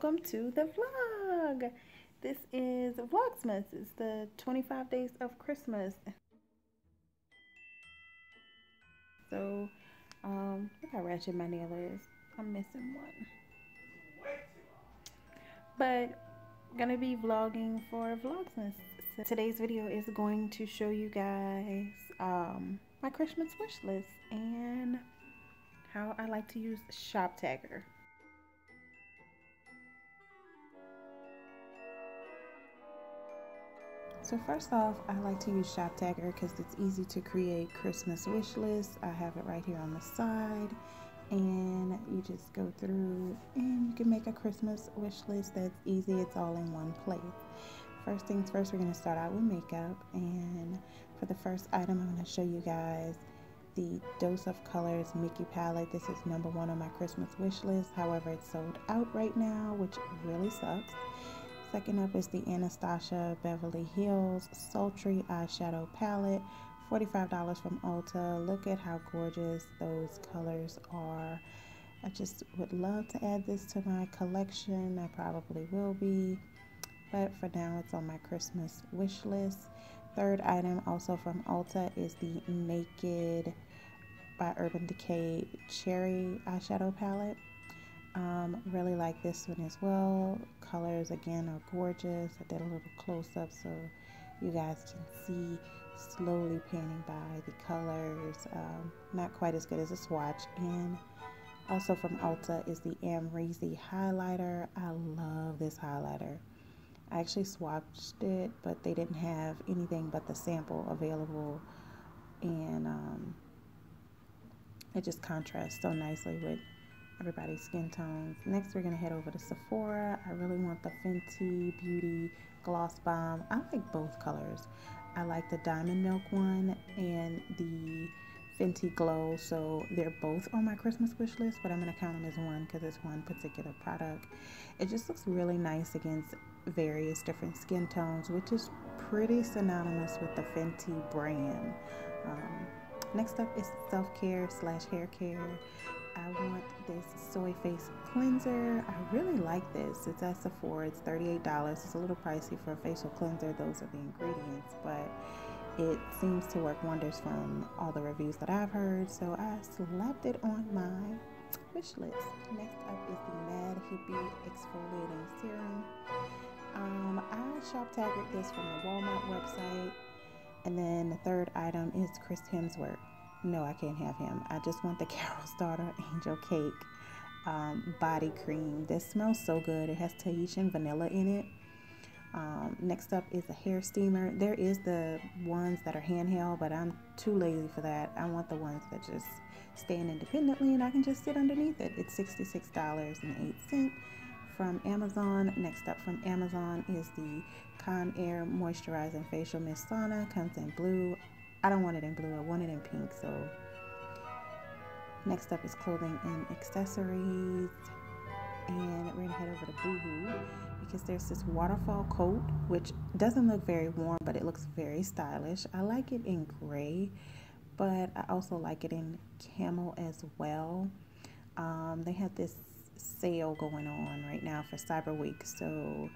welcome to the vlog. This is Vlogmas. It's the 25 days of Christmas. So, look how ratchet my nail is. I'm missing one. But I'm gonna be vlogging for Vlogmas. So today's video is going to show you guys my Christmas wish list and how I like to use ShopTagger. So first off, I like to use ShopTagger because it's easy to create Christmas wish lists. I have it right here on the side, and you just go through and you can make a Christmas wish list that's easy. It's all in one place. First things first, we're going to start out with makeup, and for the first item, I'm going to show you guys the Dose of Colors Mickey palette. This is #1 on my Christmas wish list. However, it's sold out right now, which really sucks. Second up is the Anastasia Beverly Hills Sultry Eyeshadow Palette, $45 from Ulta. Look at how gorgeous those colors are. I just would love to add this to my collection. I probably will be, but for now it's on my Christmas wish list. Third item, also from Ulta, is the Naked by Urban Decay Cherry Eyeshadow Palette. Really like this one as well. Colors again are gorgeous. I did a little close-up so you guys can see, slowly panning by the colors. Not quite as good as a swatch. And also from Ulta is the Amrezy highlighter. I love this highlighter. I actually swatched it, but they didn't have anything but the sample available, and it just contrasts so nicely with everybody's skin tones. Next, we're going to head over to Sephora. I really want the Fenty Beauty Gloss Bomb. I like both colors. I like the Diamond Milk one and the Fenty Glow, so they're both on my Christmas wish list, but I'm going to count them as one because it's one particular product. It just looks really nice against various different skin tones, which is pretty synonymous with the Fenty brand. Next up is self-care / hair care. I want this Soy Face Cleanser. I really like this. It's at Sephora. It's $38. It's a little pricey for a facial cleanser. Those are the ingredients, but it seems to work wonders from all the reviews that I've heard, so I slapped it on my wish list. Next up is the Mad Hippie Exfoliating Serum. I ShopTaggered this from the Walmart website. And then the third item is Chris Hemsworth. No, I can't have him. I just want the Carol's Daughter Angel Cake body cream. This smells so good. It has Tahitian vanilla in it. Next up is a hair steamer. There is the ones that are handheld, but I'm too lazy for that. I want the ones that just stand independently and I can just sit underneath it. It's $66.08 from Amazon. Next up from Amazon is the Conair Moisturizing Facial Mist Sauna. Comes in blue. I don't want it in blue. I want it in pink. So next up is clothing and accessories. And we're going to head over to Boohoo because there's this waterfall coat, which doesn't look very warm, but it looks very stylish. I like it in gray, but I also like it in camel as well. They have this sale going on right now for Cyber Week, so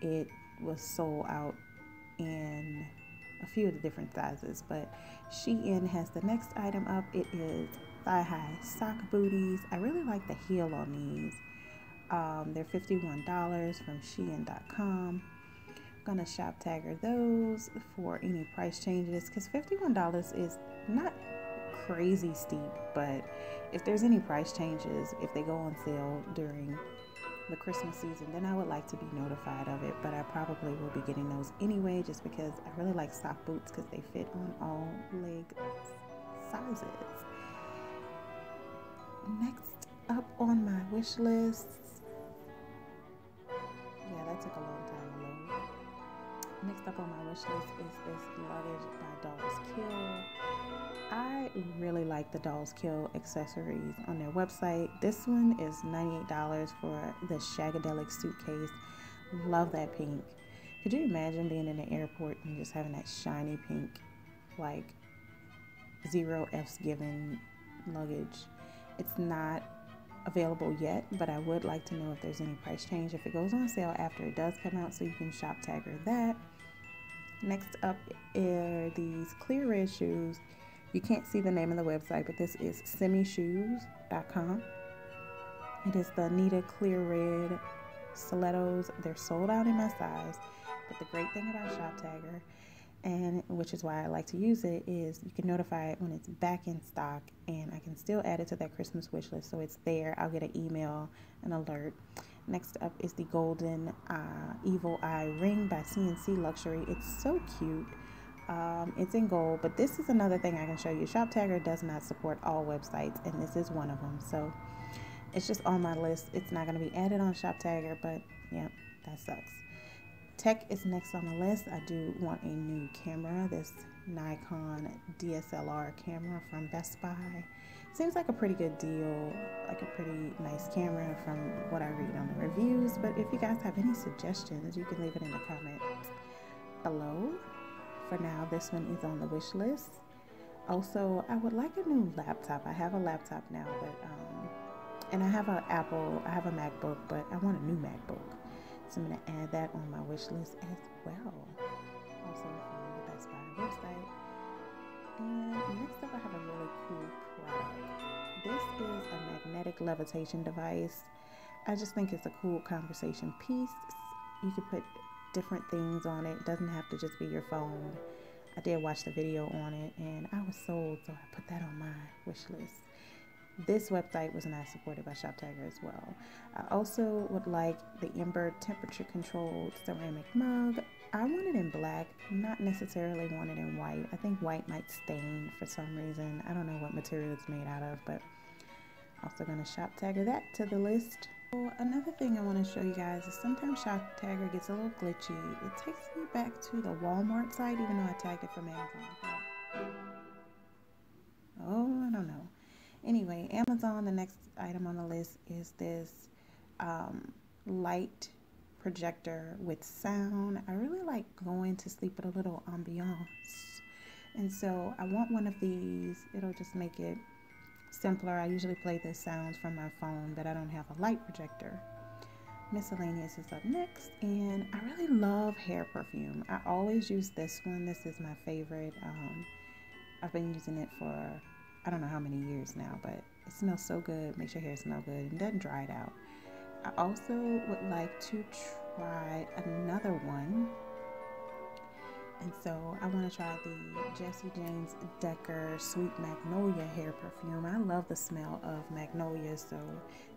it was sold out in a few of the different sizes, but Shein has the next item up. It is thigh-high sock booties. I really like the heel on these. They're $51 from Shein.com. I'm gonna ShopTagger those for any price changes because $51 is not crazy steep, but if there's any price changes, if they go on sale during the Christmas season, then I would like to be notified of it, but I probably will be getting those anyway just because I really like sock boots because they fit on all leg sizes. Next up on my wish list, yeah, that took a long time to load. Next up on my wish list is this luggage by Dolls Kill. I really like the Dolls Kill accessories on their website. This one is $98 for the Shagadelic suitcase. Love that pink. Could you imagine being in the airport and just having that shiny pink, like 0 F's given luggage? It's not available yet, but I would like to know if there's any price change if it goes on sale after it does come out, so you can shop tag her that. Next up are these clear red shoes. You can't see the name of the website, but this is simishoes.com. It is the Anita clear red stilettos. They're sold out in my size, but the great thing about shop tagger, and which is why I like to use it, is you can notify it when it's back in stock, and I can still add it to that Christmas wish list, so it's there. I'll get an email, an alert. Next up is the Golden Evil Eye ring by CNC Luxury. It's so cute. It's in gold, but this is another thing I can show you. Shop tagger does not support all websites, and this is one of them, so it's just on my list. It's not going to be added on shop tagger, but yeah, that sucks. Tech is next on the list. I do want a new camera, this Nikon DSLR camera from Best Buy. Seems like a pretty good deal, like a pretty nice camera from what I read on the reviews, but if you guys have any suggestions, you can leave it in the comments below. For now, this one is on the wish list. Also, I would like a new laptop. I have a laptop now, but and I have an Apple, I have a MacBook, but I want a new MacBook. So I'm going to add that on my wish list as well. Also from the Best Buy website. And next up, I have a really cool product. This is a magnetic levitation device. I just think it's a cool conversation piece. You can put different things on it. It doesn't have to just be your phone. I did watch the video on it and I was sold, so I put that on my wish list. This website was not supported by shop tagger as well. I also would like the Ember temperature controlled ceramic mug. I want it in black, not necessarily want it in white. I think white might stain for some reason. I don't know what material it's made out of, but also going to shop tagger that to the list. So another thing I want to show you guys is sometimes shop tagger gets a little glitchy. It takes me back to the Walmart site, even though I tagged it from Amazon. Oh, I don't know. Anyway, Amazon, the next item on the list is this light projector with sound. I really like going to sleep with a little ambiance. And so I want one of these. It'll just make it simpler. I usually play the sounds from my phone, but I don't have a light projector. Miscellaneous is up next, and I really love hair perfume. I always use this one. This is my favorite. I've been using it for I don't know how many years now, but it smells so good. Makes your hair smell good and doesn't dry it out. I also would like to try another one. And so I want to try the Jessie James Decker Sweet Magnolia hair perfume. I love the smell of magnolia, so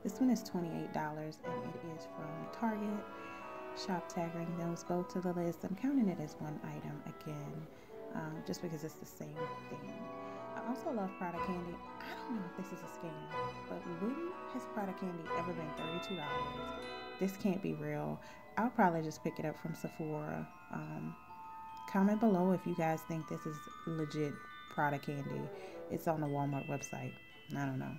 this one is $28 and it is from Target. Shop tagging those both to the list. I'm counting it as one item again, just because it's the same thing. I also love Prada Candy. I don't know if this is a scam, but when has Prada Candy ever been $32? This can't be real. I'll probably just pick it up from Sephora. Comment below if you guys think this is legit Prada Candy. It's on the Walmart website. I don't know.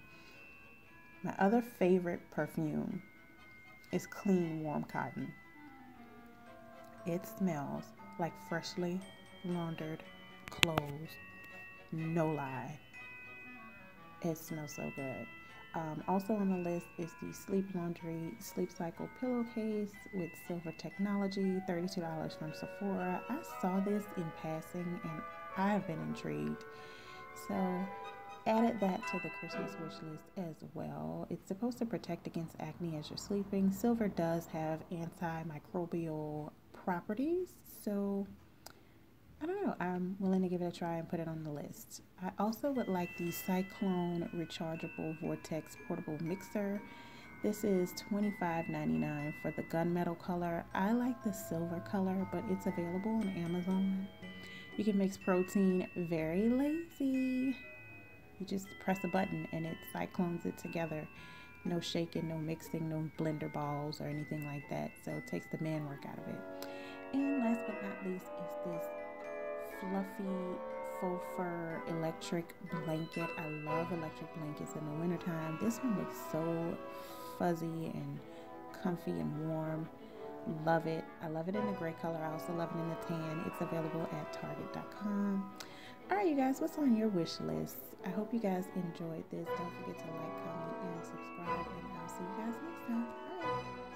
My other favorite perfume is Clean Warm Cotton. It smells like freshly laundered clothes. No lie. It smells so good. Also on the list is the Sleep Laundry Sleep Cycle pillowcase with silver technology, $32 from Sephora. I saw this in passing and I have been intrigued. So added that to the Christmas wish list as well. It's supposed to protect against acne as you're sleeping. Silver does have antimicrobial properties, so I don't know. I'm willing to give it a try and put it on the list. I also would like the Cyclone Rechargeable Vortex Portable Mixer. This is $25.99 for the gunmetal color. I like the silver color, but it's available on Amazon. You can mix protein very lazy. You just press a button and it cyclones it together. No shaking, no mixing, no blender balls or anything like that. So it takes the man work out of it. And last but not least is this fluffy faux fur electric blanket. I love electric blankets in the wintertime. This one looks so fuzzy and comfy and warm. Love it. I love it in the gray color. I also love it in the tan. It's available at target.com. All right, you guys, what's on your wish list? I hope you guys enjoyed this. Don't forget to like, comment, and subscribe, and I'll see you guys next time. Bye.